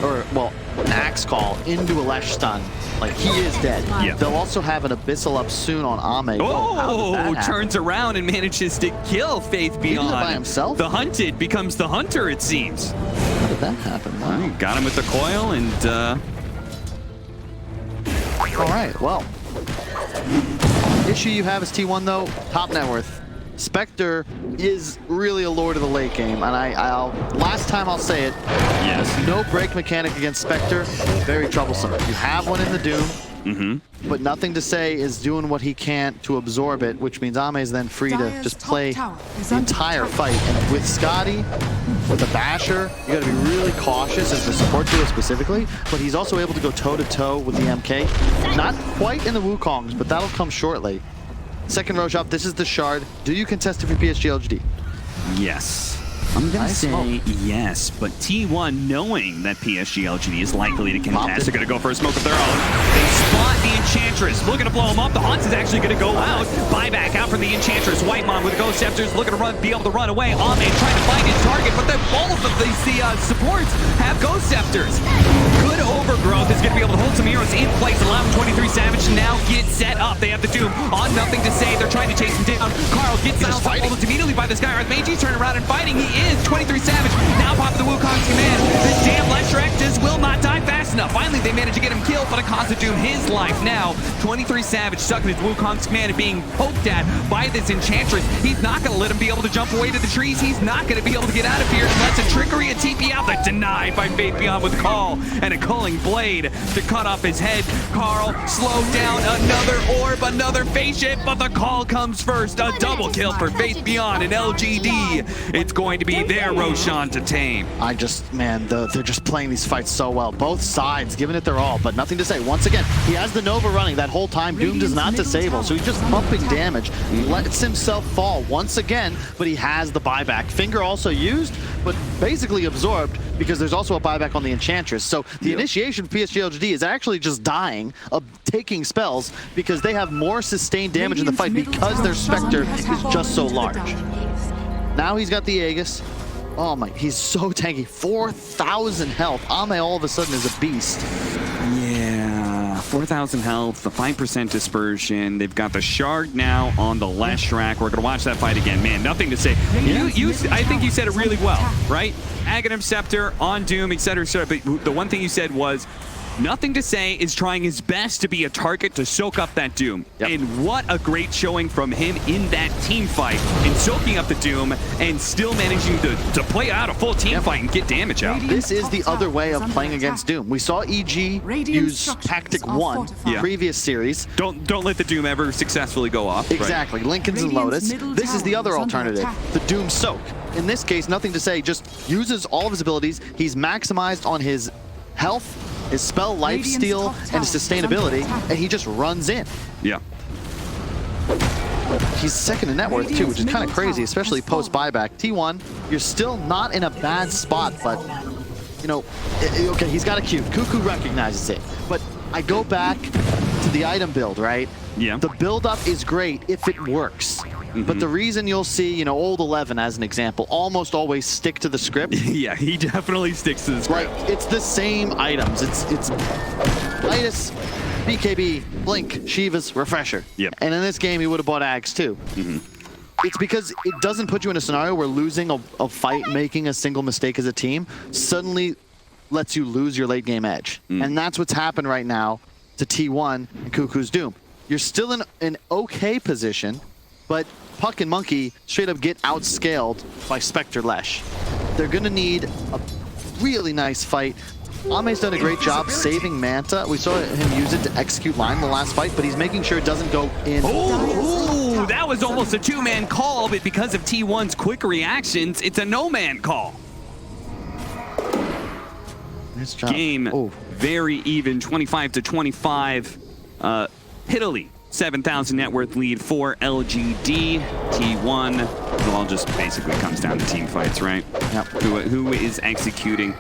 or, well, an axe call into a Lesh stun, like, he is dead. They'll also have an Abyssal up soon on Ame. Oh, turns around and manages to kill Faith Beyond. He did it by himself? The hunted becomes the hunter, it seems. How did that happen? Wow. Got him with the coil, and all right, well. Issue you have is T1 though, top net worth. Spectre is really a lord of the late game, and I'll last time I'll say it. Yes. No break mechanic against Spectre, very troublesome. You have one in the Doom, but nothing to say is doing what he can to absorb it, which means Ame is then free to just play the entire fight. And with Scotty, with the Basher, you got to be really cautious as the support duo specifically, but he's also able to go toe-to-toe with the MK. Not quite in the Wukongs, but that'll come shortly. Second row shop, this is the Shard. Do you contest it for PSG.LGD? Yes. I'm gonna say yes, but T1, knowing that PSG.LGD is likely to contest, they're gonna go for a smoke of their own. They spot the Enchantress, looking to blow him up. The Haunts is actually gonna go out. Buyback out from the Enchantress. White Mom with the Ghost Scepters, looking to be able to run away. Ame trying to find his target, but then both of these supports have Ghost Scepters. Good overgrowth is gonna be able to hold some heroes in place, allowing 23savage to now get set up. They have the Doom on nothing to say. They're trying to chase him down. Carl gets silenced almost immediately by the Skywrath Mage. He's turning around and fighting. He is 23savage, now popping the Wukong's command. This damn Leshrac just will not die fast enough. Finally, they manage to get him killed, but it costs the Doom his life. Now, 23savage stuck in his Wukong's command and being poked at by this Enchantress. He's not going to let him be able to jump away to the trees. He's not going to be able to get out of here. That's a trickery, a TP out. That's denied by Faith Beyond with Call and a culling blade to cut off his head. Carl slowed down, another orb, another face hit, but the Call comes first. A double kill for Faith Beyond and LGD. It's going to be their Roshan to tame. Man, they're just playing these fights so well. Both sides giving it their all, but nothing to say. Once again, he has the Nova running that whole time. Doom does not disable, so he's just pumping damage. He lets himself fall once again, but he has the buyback. Finger also used, but basically absorbed, because there's also a buyback on the Enchantress. So the initiation of PSG.LGD is actually just dying of taking spells, because they have more sustained damage in the fight because their Spectre is just so large. Now he's got the Aegis. Oh my, he's so tanky. 4,000 health. Ame all of a sudden is a beast. Yeah, 4,000 health, the 5% dispersion. They've got the Shard now on the Leshrac. We're going to watch that fight again. Man, nothing to say. I think you said it really well, right? Aghanim Scepter on Doom, etc., etc. But the one thing you said was, nothing to say is trying his best to be a target to soak up that Doom. And what a great showing from him in that team fight, in soaking up the Doom and still managing to play out a full team fight and get damage out. This is the other way of playing against Doom. We saw EG use Tactic 1 previous series. Don't let the Doom ever successfully go off. Exactly. Lincoln's and Lotus. This is the other alternative. The Doom Soak. In this case, nothing to say, just uses all of his abilities. He's maximized on his health, his spell lifesteal, and his sustainability, and he just runs in. Yeah. He's second in net worth too, which is kind of crazy, especially post buyback. T1, you're still not in a bad spot, but you know, okay, he's got a Q. Cuckoo recognizes it, but I go back to the item build, right? Yeah. The build up is great if it works. But the reason you'll see, you know, old 11 as an example, almost always stick to the script. Yeah, he definitely sticks to the script. Like, it's the same items. It's Midas, BKB, Blink, Shiva's, Refresher. Yep. And in this game, he would have bought Ags too. It's because it doesn't put you in a scenario where losing a fight, making a single mistake as a team, suddenly lets you lose your late game edge. And that's what's happened right now to T1 and Cuckoo's Doom. You're still in an okay position, but Puck and Monkey straight up get outscaled by Spectre Lesh. They're gonna need a really nice fight. Ame's done a great job saving Manta. We saw him use it to execute line the last fight, but he's making sure it doesn't go in. Oh, that was almost a two-man call, but because of T1's quick reactions, it's a no-man call. Nice job. Game very even, 25-25. Piddly 7,000 net worth lead for LGD. T1, it all just basically comes down to team fights, right? Yep. Who is executing?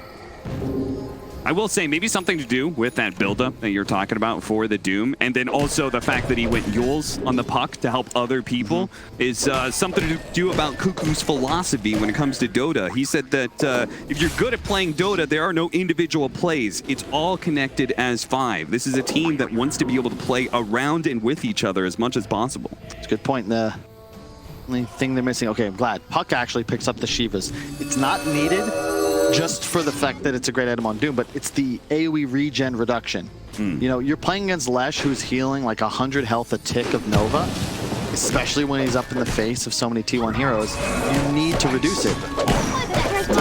I will say maybe something to do with that buildup that you're talking about for the Doom, and then also the fact that he went Yules on the puck to help other people is something to do about Cuckoo's philosophy when it comes to Dota. He said that if you're good at playing Dota, there are no individual plays. It's all connected as 5. This is a team that wants to be able to play around and with each other as much as possible. It's a good point. The only thing they're missing, okay, I'm glad. Puck actually picks up the Shivas. It's not needed just for the fact that it's a great item on Doom, but it's the AoE regen reduction. You know, you're playing against Lesh, who's healing like 100 health a tick of Nova, especially when he's up in the face of so many T1 heroes. You need to reduce it.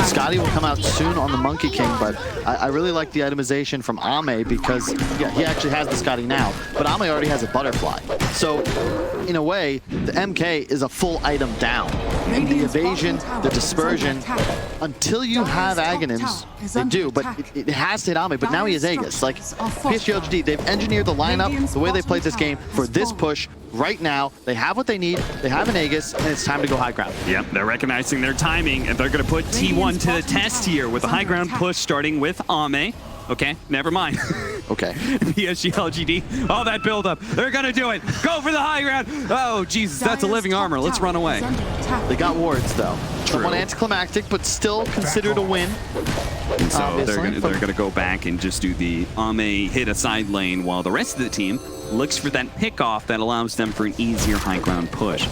Scotty will come out soon on the Monkey King, but I really like the itemization from Ame because, yeah, he actually has the Scotty now, but Ame already has a Butterfly. So, in a way, the MK is a full item down. And the evasion, the dispersion, until you have Aghanims, they do, but it has to hit Ame, but now he has Aegis. Like, PSG.LGD, they've engineered the lineup, the way they played this game for this push. Right now, they have what they need, they have an Aegis, and it's time to go high ground. Yep, they're recognizing their timing, and they're going to put T1 to the test here with a high ground push starting with Ame. Okay, never mind. Okay. PSG.LGD, oh, that buildup. They're going to do it. Go for the high ground. Oh, Jesus, that's a living armor. Let's run away. They got wards, though. True. One anticlimactic, but still considered a win. And so they're gonna go back and just do the Ame hit a side lane while the rest of the team looks for that pickoff that allows them for an easier high ground push.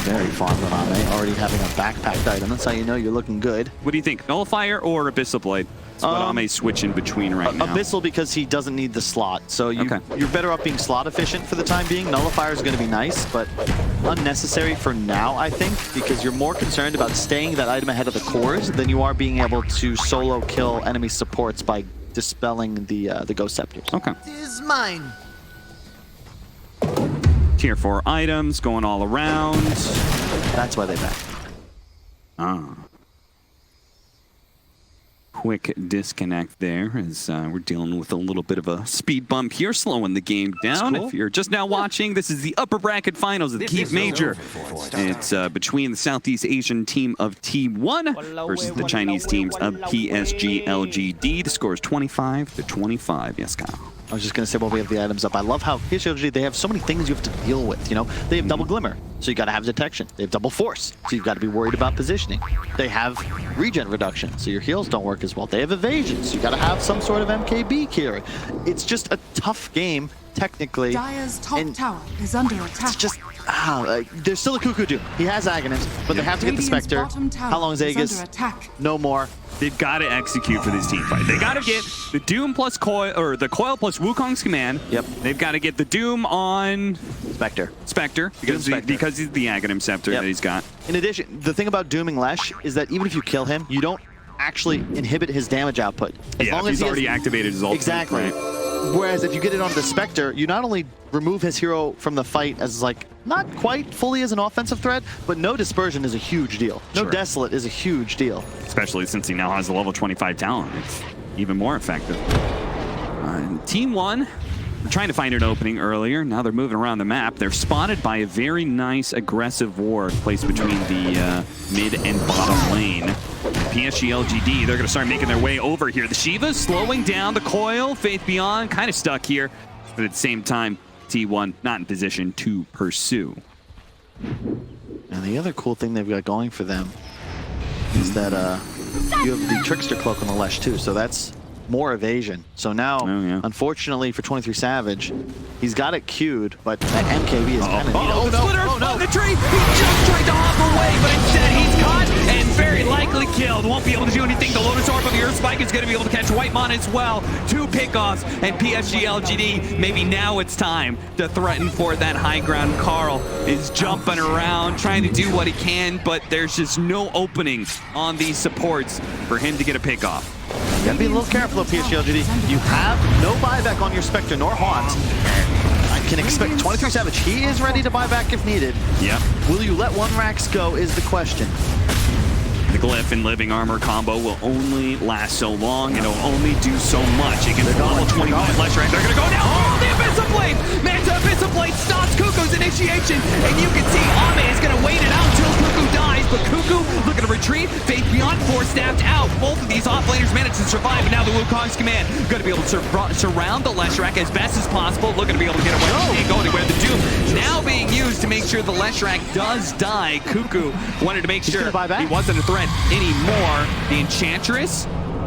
Very fond of Ame, already having a backpacked item. That's how you know you're looking good. What do you think, Nullifier or Abyssal Blade? That's what Ame's switching between right now. Abyssal because he doesn't need the slot, so you're better off being slot efficient for the time being. Nullifier is going to be nice, but unnecessary for now, I think, because you're more concerned about staying that item ahead of the cores than you are being able to solo kill enemy supports by dispelling the Ghost Scepters. Okay. Is mine. Tier 4 items going all around. That's why they back. Ah. Quick disconnect there as we're dealing with a little bit of a speed bump here, slowing the game down. Cool. If you're just now watching, this is the upper bracket finals of the Keep Major. It's between the Southeast Asian team of T1 versus the Chinese teams of PSG.LGD. The score is 25-25. Yes, Kyle. I was just going to say while we have the items up, I love how PSG, they have so many things you have to deal with, you know? They have double Glimmer, so you got to have detection. They have double Force, so you've got to be worried about positioning. They have regen reduction, so your heals don't work as well. They have evasion, so you got to have some sort of MKB here. It's just a tough game, technically. Dire's top tower is under attack. It's just, there's still a Cuckoo Doom. He has Aghanims, but they have to get the Radiant's Spectre. bottom tower How long is Aegis? under attack. No more. They've got to execute for this team fight. They got to get the Doom plus Coil, or the Coil plus Wukong's command. Yep. They've got to get the Doom on Spectre. Spectre because he's the Aghanim Scepter that he's got. In addition, the thing about dooming Lesh is that even if you kill him, you don't actually inhibit his damage output. As long as he's already activated his ultimate. Exactly. Right? Whereas if you get it on the Spectre, you not only remove his hero from the fight as like not quite fully as an offensive threat, but no dispersion is a huge deal. No Desolate is a huge deal. Especially since he now has a level 25 talent. It's even more effective. Team 1, we're trying to find an opening earlier. Now they're moving around the map. They're spotted by a very nice aggressive ward placed between the mid and bottom lane. PSG.LGD, they're going to start making their way over here. The Shiva's slowing down. The Coil, Faith Beyond, kind of stuck here. But at the same time, T1 not in position to pursue. And the other cool thing they've got going for them is that you have the Trickster Cloak on the Lesh too, so that's more evasion. So now, unfortunately for 23savage, he's got it queued, but that MKB is kind of on the tree! He just tried to hop away, but instead he's caught and very likely killed. Won't be able to do anything. The Lotus Orb of the Earth Spike is going to be able to catch Whitemon as well. 2 pickoffs, and PSG.LGD, maybe now it's time to threaten for that high ground. Carl is jumping around, trying to do what he can, but there's just no opening on these supports for him to get a pickoff. You gotta be a little careful of PSG.LGD. You have no buyback on your Spectre nor Haunt. I can expect 23savage. He is ready to buy back if needed. Yep. Will you let 1 Rax go is the question. The Glyph and Living Armor combo will only last so long, and it'll only do so much against the level 21 Leshrac. They're gonna go now. Oh, the Abyssal Blade! Manta Abyssal Blade stops Cuckoo's initiation, and you can see Ame is gonna wait it out until Cuckoo dies, but Cuckoo looking to retreat. Faith Beyond, 4 staffed out. Both of these offlaners managed to survive, and now the Wukong's command going to be able to surround the Leshrac as best as possible. Looking to be able to get away. He can't go anywhere. The Doom now being used to make sure the Leshrac does die. Cuckoo wanted to make sure he wasn't a threat anymore. The Enchantress,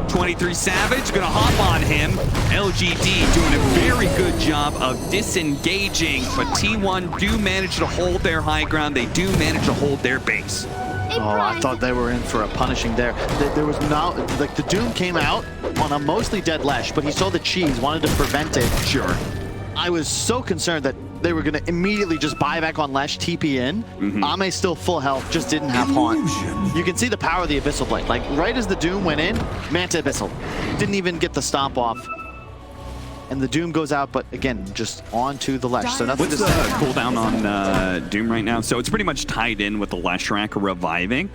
23savage, gonna hop on him. LGD doing a very good job of disengaging, but T1 do manage to hold their high ground. They do manage to hold their base. Oh, I thought they were in for a punishing there. There was no, like, the Doom came out on a mostly dead Lesh, but he saw the cheese, wanted to prevent it. Sure. I was so concerned that they were going to immediately just buy back on Lesh, TP in. Ame's still full health, just didn't have Haunt. You can see the power of the Abyssal Blade. Like, right as the Doom went in, Manta Abyssal. Didn't even get the stomp off. And the Doom goes out, but again, just onto the Lesh. So nothing What's to the say. cooldown on Doom right now? So it's pretty much tied in with the Leshrac reviving.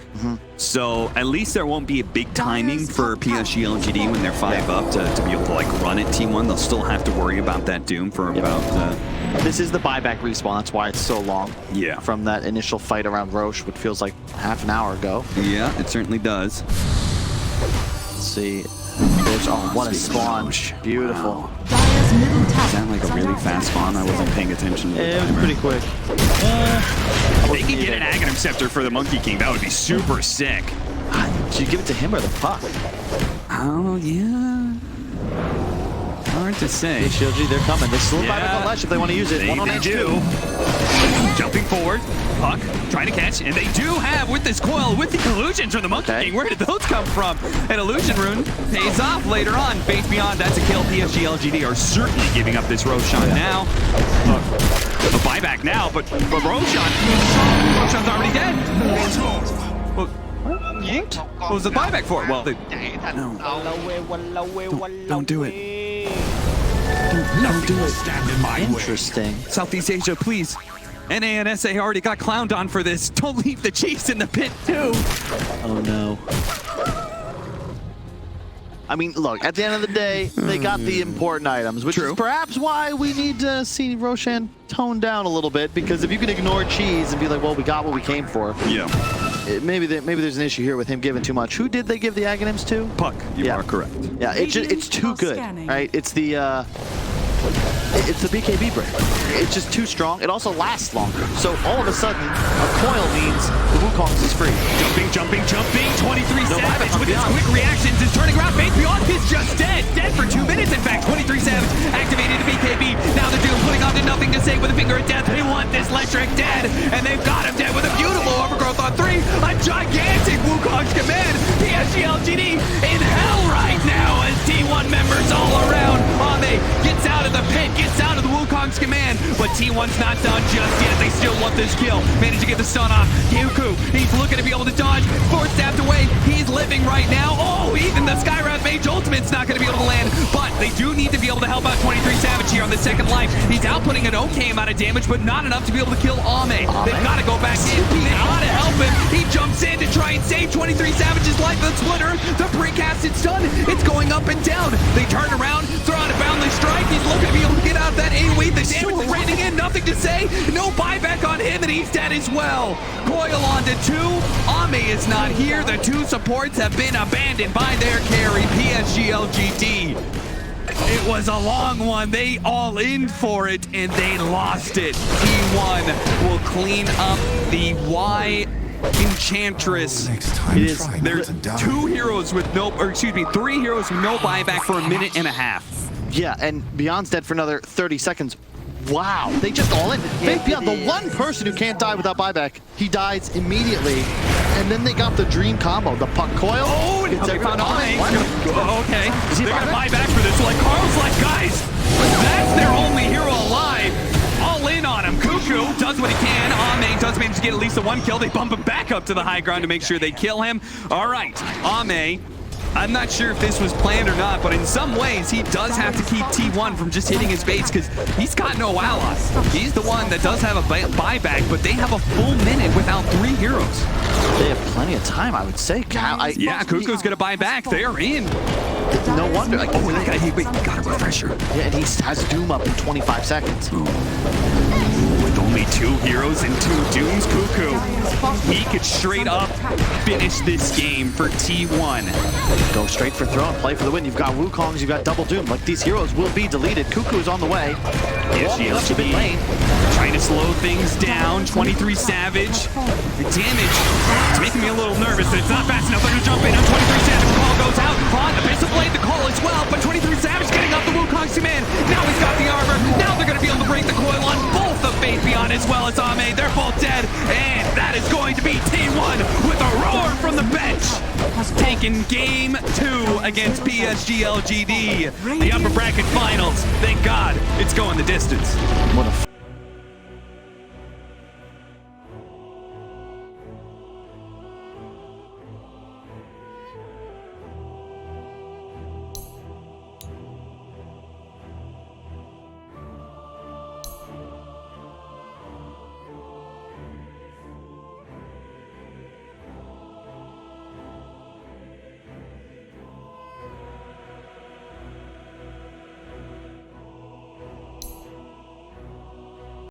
So at least there won't be a big timing for PSG.LGD when they're 5 up to be able to like run at T1. They'll still have to worry about that Doom for about... This is the buyback respawn. That's why it's so long. Yeah. From that initial fight around Roche, which feels like half an hour ago. Yeah, it certainly does. Let's see. There's, oh, what a spawn. Beautiful. Wow. Dire's middle tower Is that like a really fast spawn? I wasn't paying attention. It was pretty quick. If they can get an Aghanim Scepter for the Monkey King, that would be super sick. Should you give it to him or the puck? Oh, yeah. Hard to say. PSG, they're coming. They still buy back Yeah. on Lesh if they want to use it. They, One on they edge do. two. Jumping forward, Puck trying to catch, and they do have with this coil, with the illusions from the Monkey King. Where did those come from? An illusion rune pays off later on. Faith Beyond, that's a kill. PSG.LGD are certainly giving up this Roshan now. A buyback now, but Roshan's already dead. Well, what was the buyback for? Well, don't do it. Don't do it. Interesting. Southeast Asia, please. NA and SA already got clowned on for this. Don't leave the Chiefs in the pit, too. Oh, no. I mean, look, at the end of the day, they got the important items, which is perhaps why we need to see Roshan tone down a little bit, because if you can ignore cheese and be like, well, we got what we came for. Yeah. Maybe there's an issue here with him giving too much. Who did they give the Aghanims to? Puck, you are correct. Yeah, it's too good, right? It's the BKB break. It's just too strong. It also lasts longer. So all of a sudden, a coil means the Wukong's is free. Jumping. 23savage with his quick reactions is turning around. Faith Beyond is just dead. Dead for 2 minutes, in fact. 23savage activated the BKB. Now the Doom putting on to nothing to say with a finger of death. They want this Leshrac dead, and they've got him dead with a beautiful overgrowth on 3. A gigantic Wukong's command. PSG.LGD in hell right now as T1 members all around. Ame gets out of the pit, gets out of the Wukong's command, but T1's not done just yet. They still want this kill. Managed to get the stun off. Yuku, he's looking to be able to dodge. 4 stabbed away. He's living right now. Oh, even the Skywrath Mage ultimate's not going to be able to land, but they do need to be able to help out 23savage here on the second life. He's outputting an okay amount of damage, but not enough to be able to kill Ame. They've got to go back in. They've got to help him. He jumps in to try and save 23savage's life. The splitter, the precasted stun, it's going up and down. They turn around, throw out a boundless strike. He's looking to be able to get out of that AoE. The damage is raining in. Nothing to say. No buyback on him, and he's dead as well. Coil onto 2. Ame is not here. The 2 supports have been abandoned by their carry, PSG.LGD. It was a long one. They all in for it, and they lost it. T1 will clean up the Y Enchantress. There's 3 heroes with no buyback for a minute and a half. Yeah, and Beyond's dead for another 30 seconds. Wow, they just all in. Beyond, the one person who can't die without buyback, he dies immediately. And then they got the dream combo, the puck coil. Oh, and they found Ame. Okay, they're gonna buy back for this. Like Carl's like, guys, that's their only hero alive. All in on him. Cuckoo does what he can. Ame does manage to get at least the 1 kill. They bump him back up to the high ground to make sure they kill him. All right, Ame. I'm not sure if this was planned or not, but in some ways, he does have to keep T1 from just hitting his base because he's got no allies. He's the one that does have a buyback, but they have a full minute without 3 heroes. They have plenty of time, I would say. Yeah, Cuckoo's going to buy back. They're in. No wonder. Like, Oh, that guy, he got a refresher. yeah, and he has Doom up in 25 seconds. With only 2 heroes and 2 dooms, Cuckoo, he could straight up finish this game for T1. Go straight for throne, play for the win. You've got Wukongs, you've got Double Doom. Like, these heroes will be deleted. Cuckoo is on the way. Left a bit lane. Trying to slow things down. 23savage. The damage is making me a little nervous, but it's not fast enough. They're going to jump in on 23savage. Call goes out. On the base of blade, the call as well, but 23savage getting up the Wukong's command. Now he's got the armor. Now they're going to be able to break the coil on both of Faithion as well as Ame. They're both dead, and that is going to be T1 with a roar from the bench. Taking game 2 against PSG.LGD. The upper bracket finals. Thank God it's going the distance. What a